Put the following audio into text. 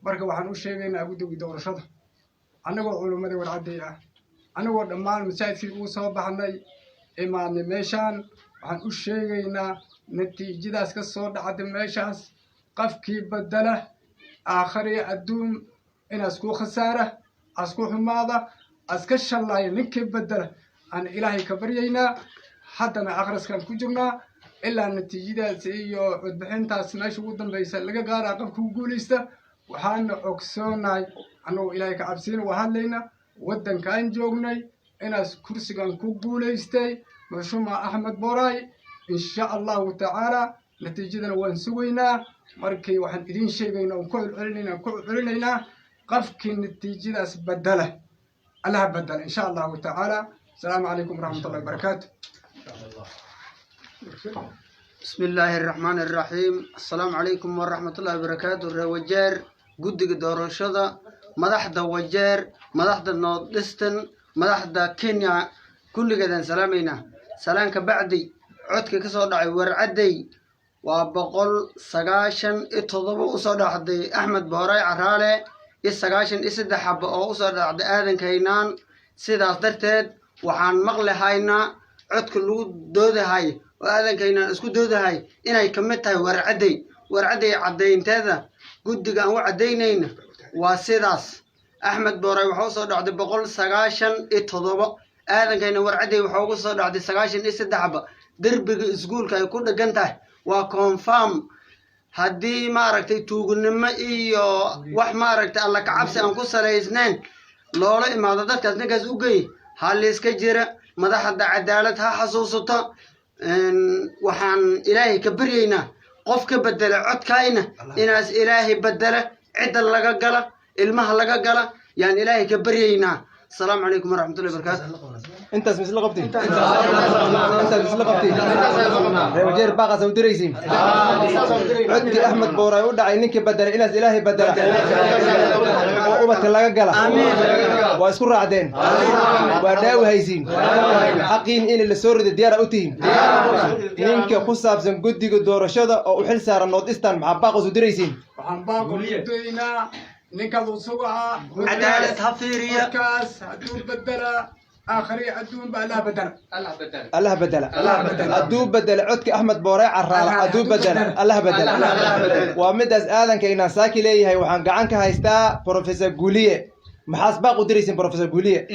marka waxaan u sheegaynaa guddiga doorashada annagoo culummada warcaday ah annagoo dhammaan masaajidkii ugu soo baxnay imaadnay meeshaan waxaan u sheegaynaa natiijadaas ka soo dhacday meeshaas qafkii bedela aakhiriya adduun inaas ku khasaara as ku xumaada as ka shallaayo ninkii bedela aan ilaahay ka baryaynaa haddana akhriskan ku jirnaa ilaa natiijadaas iyo codbixintaas meesha ugu dambaysa laga gaaraa qofka ku guulaysta waxaana ogsoonahay annagoo ilaahay ka cabsiina waa hadlayna waddankaan joognay inaas kursigan ku guulaystay mashruuca Axmed Booraay insha allahu tacaala natiijadana waan sugaynaa markii waxaan idin sheegaynaa oo ku celinaynaa qofkii natiijadaas bedela allaha bedela insha allahu tacaala السلام عليكم ورحمة الله وبركاته. بسم الله الرحمن الرحيم. السلام عليكم ورحمة الله وبركاته. الرواجير قدق دورشدا مدحدا وجير مدحدا نودستن مدحدا كينيا كل جدا سلامينا سلامك بعدي عدك كسر دعي ورعدي وبقول سجاشن اتضبوا وصار عدي أحمد بوراي عرالة السجاشن اسد حب أو وصار عد آذن كينان سيداس درتد waxaan maqlahaynaa codka lagu doodahay oo aadankayna isku doodahay inay ka mid tahay warcaday cadeynteeda guddiga aan u cadeynayna waa sidaas Axmed Booraay waxa soo dhacday 197 aadankayna warcaday waxa ugu soo dhacday 93 darbiga iskuulka ay ku dhagan tahay waa confirm haddii ma aragtay tuugnimo iyo wax ma aragtay alla ka cabsi aan ku saleysnayn loola imaado dadkaas ninkaas u geey هالليس كجرا مدحض عدالة ها حصوصته وحان إلهي كبرينا قف كبدل عد كاينة إناس إلهي بدله عدل لقا قلا المها لقا قلا يعني إلهي كبرينا السلام عليكم ورحمة الله وبركاته. انت اسم لقبتي انت اسم لقبتي وجير باقة سعودي رئيسي عدك أحمد بوراي ودعي إنك بدل إناس إلهي بدل وقوبة لقا قلا واسكر رعدين وداوي هايزين حقين إن اللي سورد الديار أوتين إنك خصاب زن قدي قدور شدا أو حل سار النوت إستان مع باقة سعودي رئيسي نكالو سوعة عدالة هفيرية كاس هدول بدلا آخري عدون بلا بدلا الله بدلا أدوب بدل عدك أحمد بوراي عرالة أدوب بدلا الله بدلا ومدز آذن كينا ساكي ليه هاي وحان قعنك هايستا بروفيسور قولية محاسبة قدريسين بروفيسور قولية